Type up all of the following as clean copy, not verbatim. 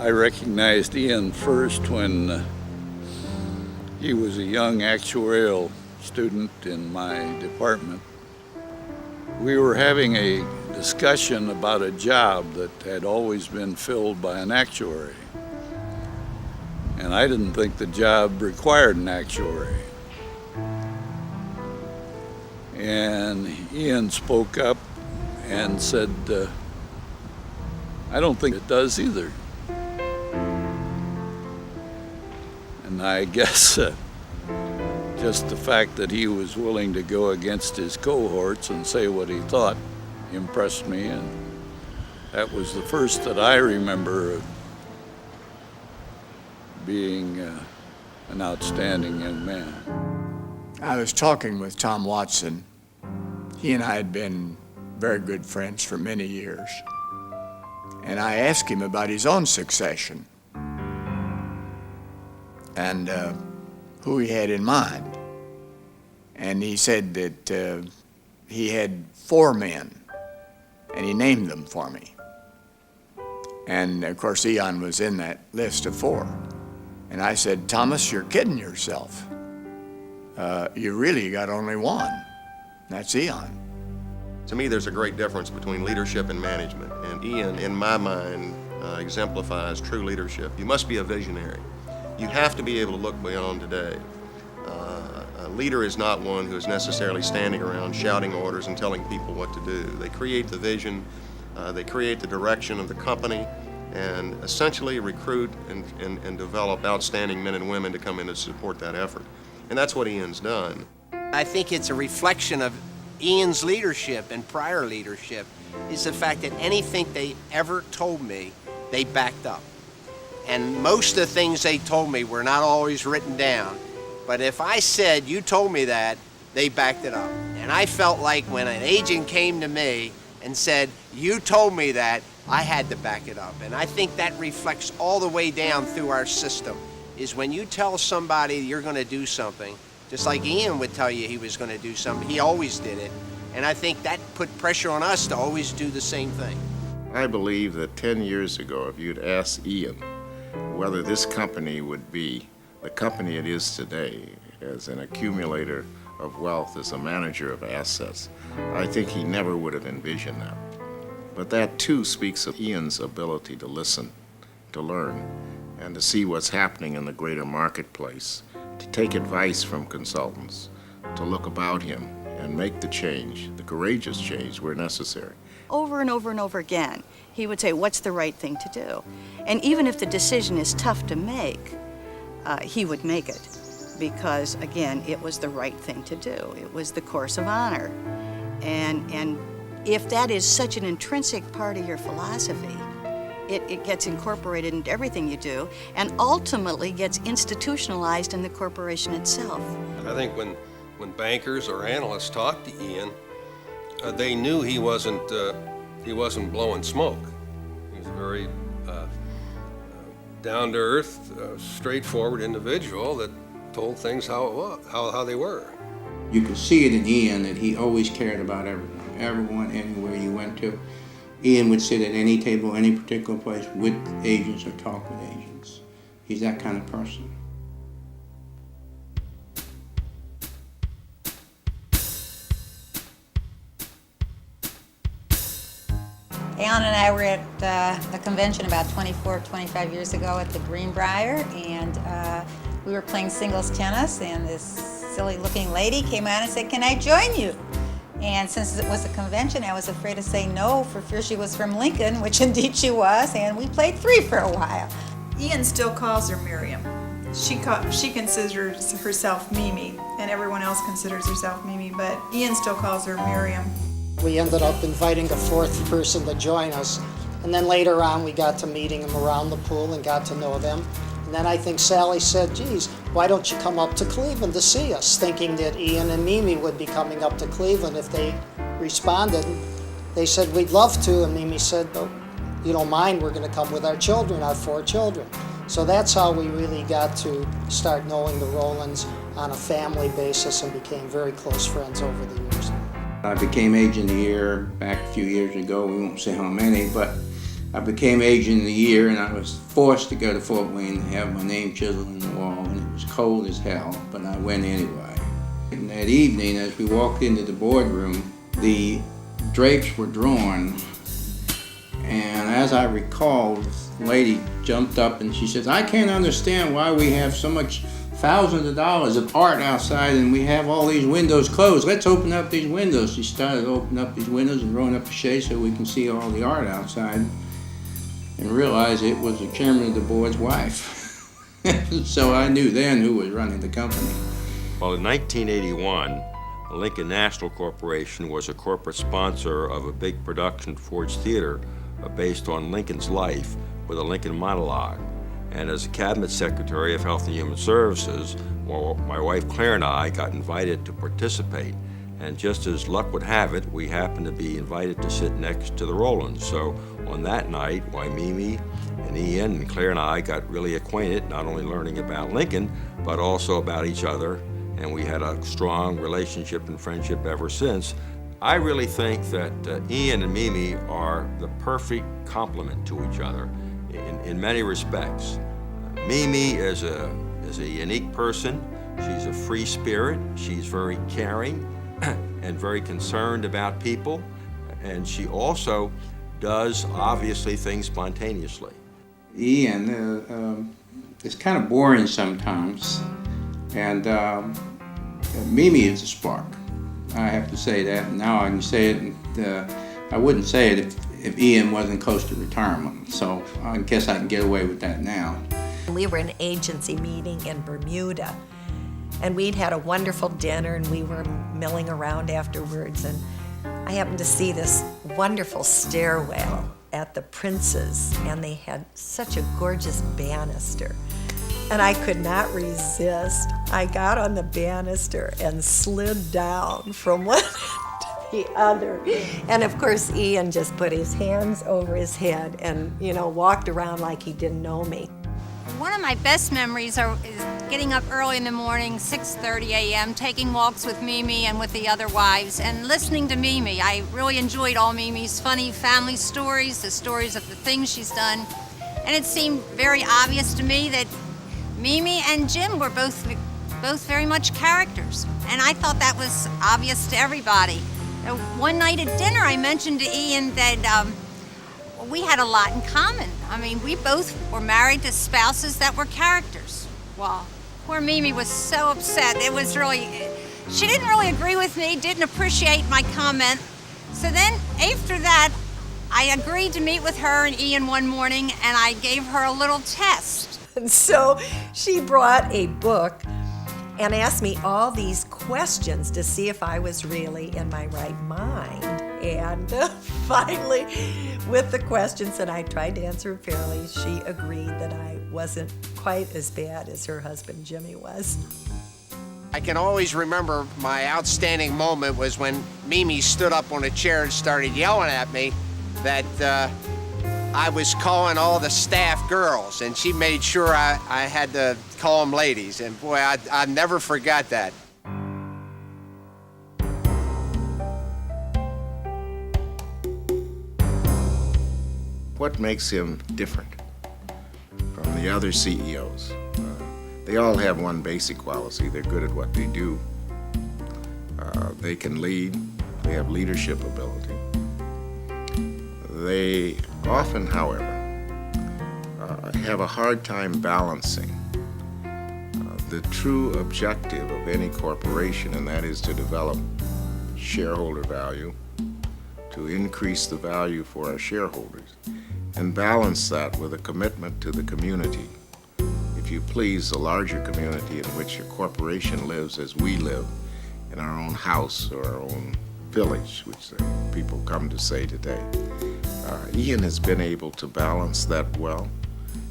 I recognized Ian first when he was a young actuarial student in my department. We were having a discussion about a job that had always been filled by an actuary. And I didn't think the job required an actuary. And Ian spoke up and said, I don't think it does either. And I guess just the fact that he was willing to go against his cohorts and say what he thought impressed me, and that was the first that I remember of being an outstanding young man. I was talking with Tom Watson. He and I had been very good friends for many years. And I asked him about his own succession and who he had in mind. And he said that he had 4 men, and he named them for me. And of course, Ian was in that list of 4. And I said, Thomas, you're kidding yourself. You really got only 1. That's Ian. To me, there's a great difference between leadership and management. And Ian, in my mind, exemplifies true leadership. You must be a visionary. You have to be able to look beyond today. A leader is not one who is necessarily standing around shouting orders and telling people what to do. They create the vision, they create the direction of the company, and essentially recruit and develop outstanding men and women to come in to support that effort. And that's what Ian's done. I think it's a reflection of Ian's leadership and prior leadership is the fact that anything they ever told me, they backed up. And most of the things they told me were not always written down. But if I said, you told me that, they backed it up. And I felt like when an agent came to me and said, you told me that, I had to back it up. And I think that reflects all the way down through our system, is when you tell somebody you're going to do something, just like Ian would tell you he was going to do something, he always did it. And I think that put pressure on us to always do the same thing. I believe that 10 years ago, if you'd asked Ian whether this company would be the company it is today as an accumulator of wealth, as a manager of assets, I think he never would have envisioned that. But that too speaks of Ian's ability to listen, to learn, and to see what's happening in the greater marketplace, to take advice from consultants, to look about him and make the change, the courageous change where necessary. Over and over and over again, he would say, what's the right thing to do? And even if the decision is tough to make, he would make it because, again, it was the right thing to do. It was the course of honor. And if that is such an intrinsic part of your philosophy, it gets incorporated into everything you do and ultimately gets institutionalized in the corporation itself. I think when bankers or analysts talked to Ian, they knew he wasn't blowing smoke. He was a very down-to-earth, straightforward individual that told things how it was, how they were. You could see it in Ian that he always cared about everyone, anywhere you went to. Ian would sit at any table, any particular place with agents or talk with agents. He's that kind of person. Alan and I were at a convention about 25 years ago at the Greenbrier, and we were playing singles tennis, and this silly-looking lady came out and said, "Can I join you?" And since it was a convention, I was afraid to say no for fear she was from Lincoln, which indeed she was, and we played 3 for a while. Ian still calls her Miriam. She considers herself Mimi, and everyone else considers herself Mimi, but Ian still calls her Miriam. We ended up inviting a 4th person to join us, and then later on we got to meeting them around the pool and got to know them. And then I think Sally said, geez, why don't you come up to Cleveland to see us? Thinking that Ian and Mimi would be coming up to Cleveland if they responded. They said, we'd love to, and Mimi said, oh, you don't mind, we're going to come with our children, our 4 children. So that's how we really got to start knowing the Rollands on a family basis and became very close friends over the years. I became Agent of the Year back a few years ago. We won't say how many, but I became Agent of the Year, and I was forced to go to Fort Wayne to have my name chiseled in the wall, and it was cold as hell, but I went anyway. And that evening, as we walked into the boardroom, the drapes were drawn, and as I recall, this lady jumped up and she says, "I can't understand why we have so much thousands of dollars of art outside and we have all these windows closed. Let's open up these windows." She started opening up these windows and rolling up the shade so we can see all the art outside, and realized it was the chairman of the board's wife. So I knew then who was running the company. Well, in 1981, Lincoln National Corporation was a corporate sponsor of a big production Ford's Theater based on Lincoln's life with a Lincoln monologue. And as a cabinet secretary of Health and Human Services, well, my wife Claire and I got invited to participate. And just as luck would have it, we happened to be invited to sit next to the Rollands. So on that night, why Mimi and Ian and Claire and I got really acquainted, not only learning about Lincoln, but also about each other. And we had a strong relationship and friendship ever since. I really think that Ian and Mimi are the perfect complement to each other in many respects. Mimi is a unique person. She's a free spirit. She's very caring and very concerned about people. And she also does, obviously, things spontaneously. Ian is kind of boring sometimes. And Mimi is a spark. I have to say that. Now I can say it. I wouldn't say it if Ian wasn't close to retirement. So I guess I can get away with that now. We were in an agency meeting in Bermuda, and we'd had a wonderful dinner, and we were milling around afterwards, and I happened to see this wonderful stairwell at the Prince's, and they had such a gorgeous banister. And I could not resist. I got on the banister and slid down from one end to the other. And of course, Ian just put his hands over his head and, walked around like he didn't know me. One of my best memories is getting up early in the morning, 6:30 a.m., taking walks with Mimi and with the other wives, and listening to Mimi. I really enjoyed all Mimi's funny family stories, the stories of the things she's done. And it seemed very obvious to me that Mimi and Jim were both very much characters, and I thought that was obvious to everybody. One night at dinner, I mentioned to Ian that we had a lot in common. I mean, we both were married to spouses that were characters. Well, poor Mimi was so upset. She didn't really agree with me, didn't appreciate my comment. So then, after that, I agreed to meet with her and Ian one morning, and I gave her a little test. And so she brought a book and asked me all these questions to see if I was really in my right mind. And finally, with the questions, and I tried to answer them fairly, she agreed that I wasn't quite as bad as her husband Jimmy was. I can always remember my outstanding moment was when Mimi stood up on a chair and started yelling at me that I was calling all the staff girls, and she made sure I had to call them ladies. And boy, I never forgot that. What makes him different from the other CEOs? They all have one basic quality. They're good at what they do. They can lead. They have leadership ability. They often, however, have a hard time balancing the true objective of any corporation, and that is to develop shareholder value, to increase the value for our shareholders, and balance that with a commitment to the community. If you please, the larger community in which your corporation lives as we live in our own house or our own village, which people come to say today. Ian has been able to balance that well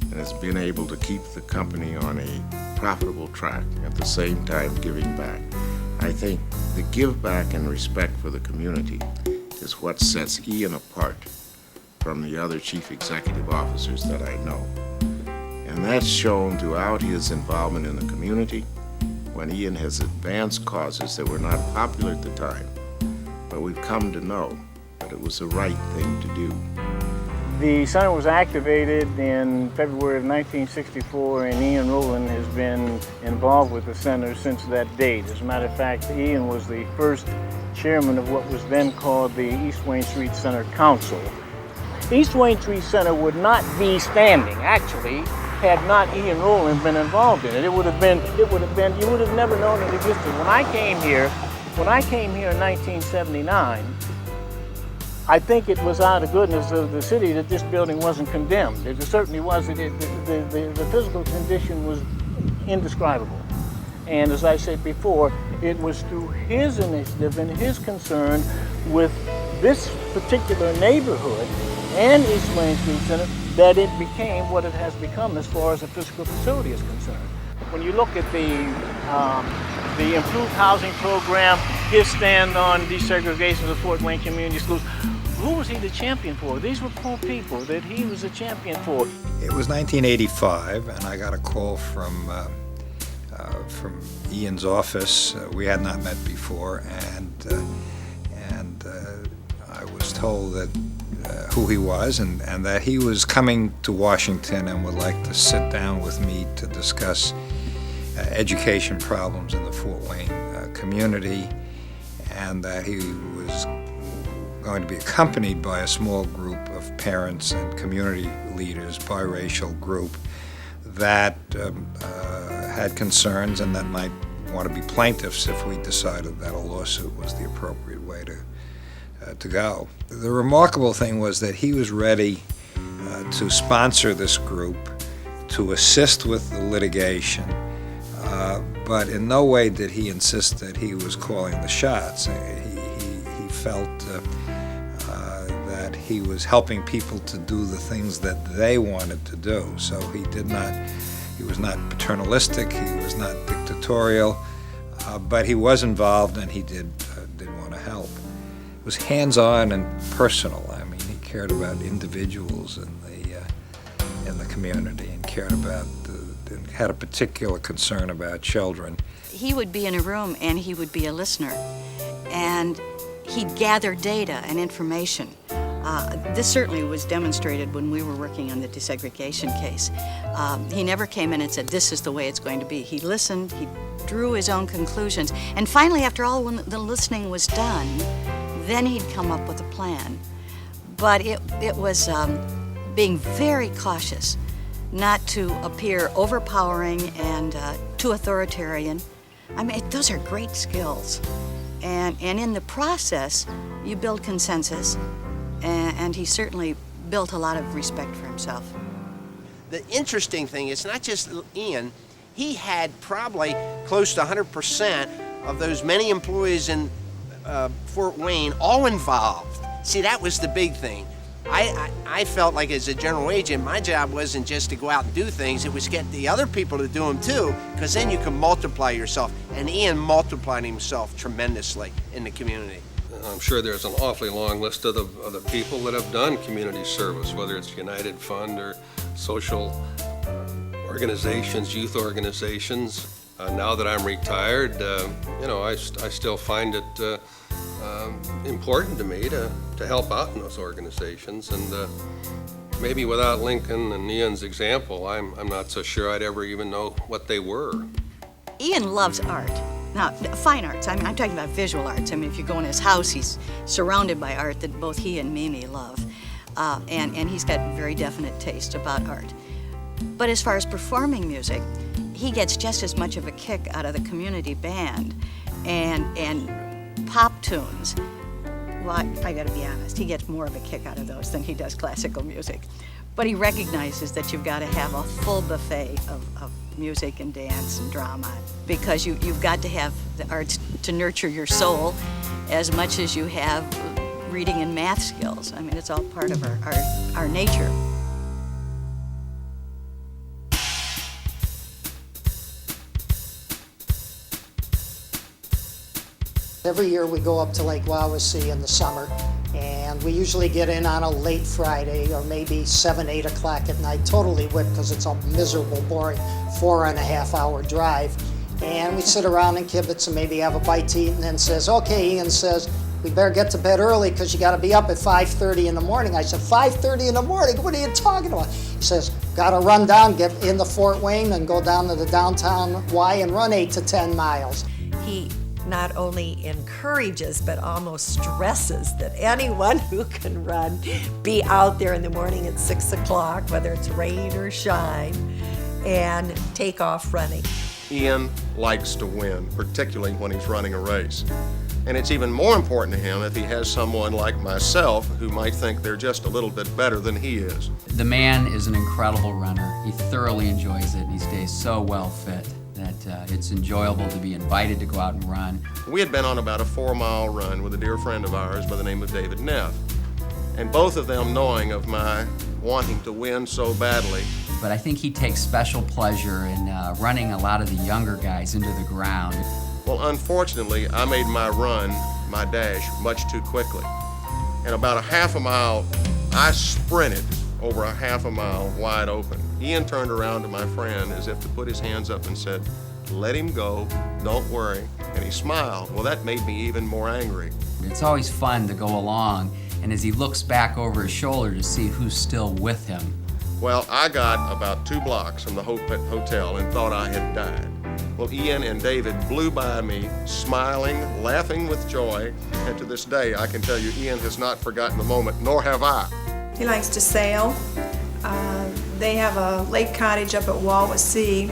and has been able to keep the company on a profitable track, at the same time giving back. I think the give back and respect for the community is what sets Ian apart from the other chief executive officers that I know. And that's shown throughout his involvement in the community when Ian has advanced causes that were not popular at the time, but we've come to know that it was the right thing to do. The center was activated in February of 1964, and Ian Rolland has been involved with the center since that date. As a matter of fact, Ian was the first chairman of what was then called the East Wayne Street Center Council. East Wayne Street Center would not be standing, actually, had not Ian Rolland been involved in it. You would have never known it existed. When I came here in 1979, I think it was out of goodness of the city that this building wasn't condemned. It certainly was. The physical condition was indescribable. And as I said before, it was through his initiative and his concern with this particular neighborhood and East Wayne Street Center that it became what it has become as far as the physical facility is concerned. When you look at the improved housing program, his stand on desegregation of Fort Wayne community schools, who was he the champion for? These were poor people that he was a champion for. It was 1985, and I got a call from Ian's office. We had not met before, and I was told that who he was and that he was coming to Washington and would like to sit down with me to discuss education problems in the Fort Wayne community, and that he was going to be accompanied by a small group of parents and community leaders, biracial group, that had concerns and that might want to be plaintiffs if we decided that a lawsuit was the appropriate way to go. The remarkable thing was that he was ready to sponsor this group, to assist with the litigation, but in no way did he insist that he was calling the shots. He felt that he was helping people to do the things that they wanted to do. So he was not paternalistic, he was not dictatorial, but he was involved and he did want to help. It was hands-on and personal. I mean, he cared about individuals in the community and cared about and had a particular concern about children. He would be in a room and he would be a listener, and he'd gather data and information. This certainly was demonstrated when we were working on the desegregation case. He never came in and said, this is the way it's going to be. He listened, he drew his own conclusions, and finally, after all, when the listening was done, then he'd come up with a plan. But it was being very cautious not to appear overpowering and too authoritarian. I mean, those are great skills. And in the process, you build consensus, and he certainly built a lot of respect for himself. The interesting thing is not just Ian, he had probably close to 100% of those many employees in Fort Wayne all involved. See, that was the big thing. I felt like as a general agent, my job wasn't just to go out and do things, it was get the other people to do them too, because then you can multiply yourself. And Ian multiplied himself tremendously in the community. I'm sure there's an awfully long list of the people that have done community service, whether it's United Fund or social organizations, youth organizations. Now that I'm retired, I still find it important to me to help out in those organizations, and maybe without Lincoln and Ian's example, I'm not so sure I'd ever even know what they were. Ian loves art. Now, fine arts, I'm talking about visual arts. I mean, if you go in his house, he's surrounded by art that both he and Mimi love, and he's got very definite taste about art. But as far as performing music, he gets just as much of a kick out of the community band and pop tunes. Well, I gotta be honest, he gets more of a kick out of those than he does classical music. But he recognizes that you've got to have a full buffet of music and dance and drama, because you've got to have the arts to nurture your soul as much as you have reading and math skills. I mean, it's all part of our nature. Every year we go up to Lake Wawasee in the summer, and we usually get in on a late Friday or maybe 7, 8 o'clock at night, totally whipped because it's a miserable, boring 4.5-hour drive. And we sit around and kibitz and maybe have a bite to eat, and then says, okay, Ian says, we better get to bed early because you got to be up at 5:30 in the morning. I said, 5:30 in the morning? What are you talking about? He says, got to run down, get into Fort Wayne and go down to the downtown Y and run 8 to 10 miles. He not only encourages but almost stresses that anyone who can run be out there in the morning at 6 o'clock, whether it's rain or shine, and take off running. Ian likes to win, particularly when he's running a race. And it's even more important to him if he has someone like myself who might think they're just a little bit better than he is. The man is an incredible runner. He thoroughly enjoys it, and he stays so well fit that it's enjoyable to be invited to go out and run. We had been on about a 4-mile run with a dear friend of ours by the name of David Neff. And both of them knowing of my wanting to win so badly. But I think he takes special pleasure in running a lot of the younger guys into the ground. Well, unfortunately, I made my run, my dash, much too quickly. And about a half a mile, I sprinted over a half a mile wide open. Ian turned around to my friend as if to put his hands up and said, "Let him go, don't worry." And he smiled. Well, that made me even more angry. It's always fun to go along, and as he looks back over his shoulder to see who's still with him. Well, I got about 2 blocks from the hotel and thought I had died. Well, Ian and David blew by me, smiling, laughing with joy, and to this day, I can tell you, Ian has not forgotten the moment, nor have I. He likes to sail. They have a lake cottage up at Wawasee,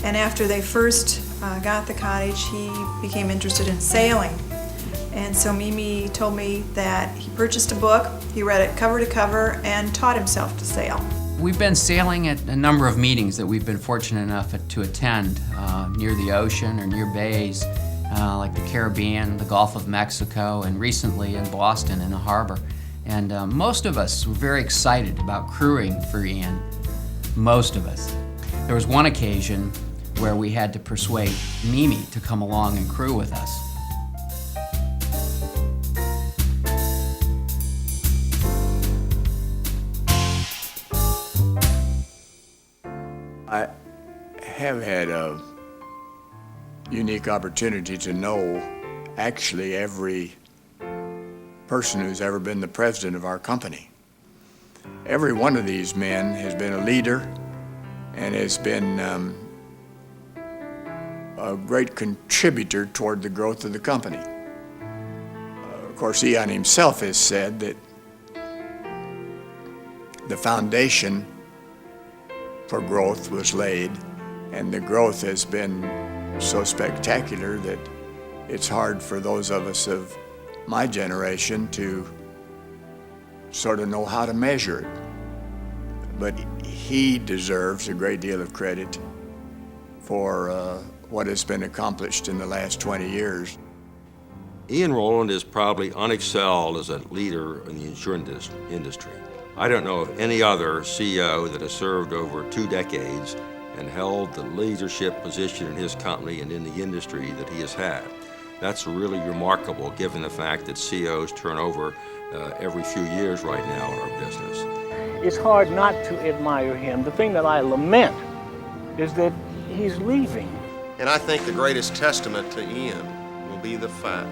and after they first got the cottage, he became interested in sailing. And so Mimi told me that he purchased a book, he read it cover to cover, and taught himself to sail. We've been sailing at a number of meetings that we've been fortunate enough to attend near the ocean or near bays, like the Caribbean, the Gulf of Mexico, and recently in Boston in a harbor. And most of us were very excited about crewing for Ian. Most of us. There was one occasion where we had to persuade Mimi to come along and crew with us. I have had a unique opportunity to know actually every person who's ever been the president of our company. Every one of these men has been a leader and has been a great contributor toward the growth of the company. Of course, Ian himself has said that the foundation for growth was laid, and the growth has been so spectacular that it's hard for those of us of my generation to sort of know how to measure it. But he deserves a great deal of credit for what has been accomplished in the last 20 years. Ian Rolland is probably unexcelled as a leader in the insurance industry. I don't know of any other CEO that has served over 2 decades and held the leadership position in his company and in the industry that he has had. That's really remarkable given the fact that CEOs turn over every few years right now in our business. It's hard not to admire him. The thing that I lament is that he's leaving. And I think the greatest testament to Ian will be the fact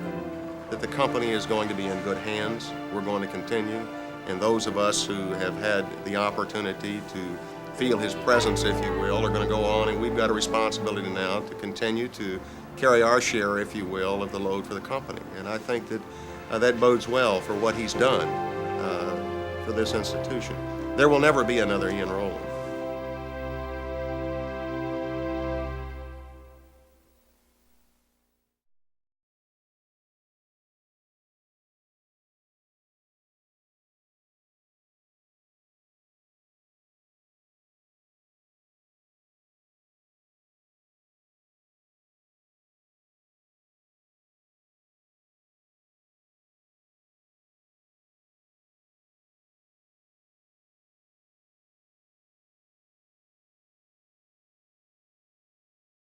that the company is going to be in good hands. We're going to continue. And those of us who have had the opportunity to feel his presence, if you will, are going to go on, and we've got a responsibility now to continue to carry our share, if you will, of the load for the company. And I think that that bodes well for what he's done for this institution. There will never be another Ian Rolland.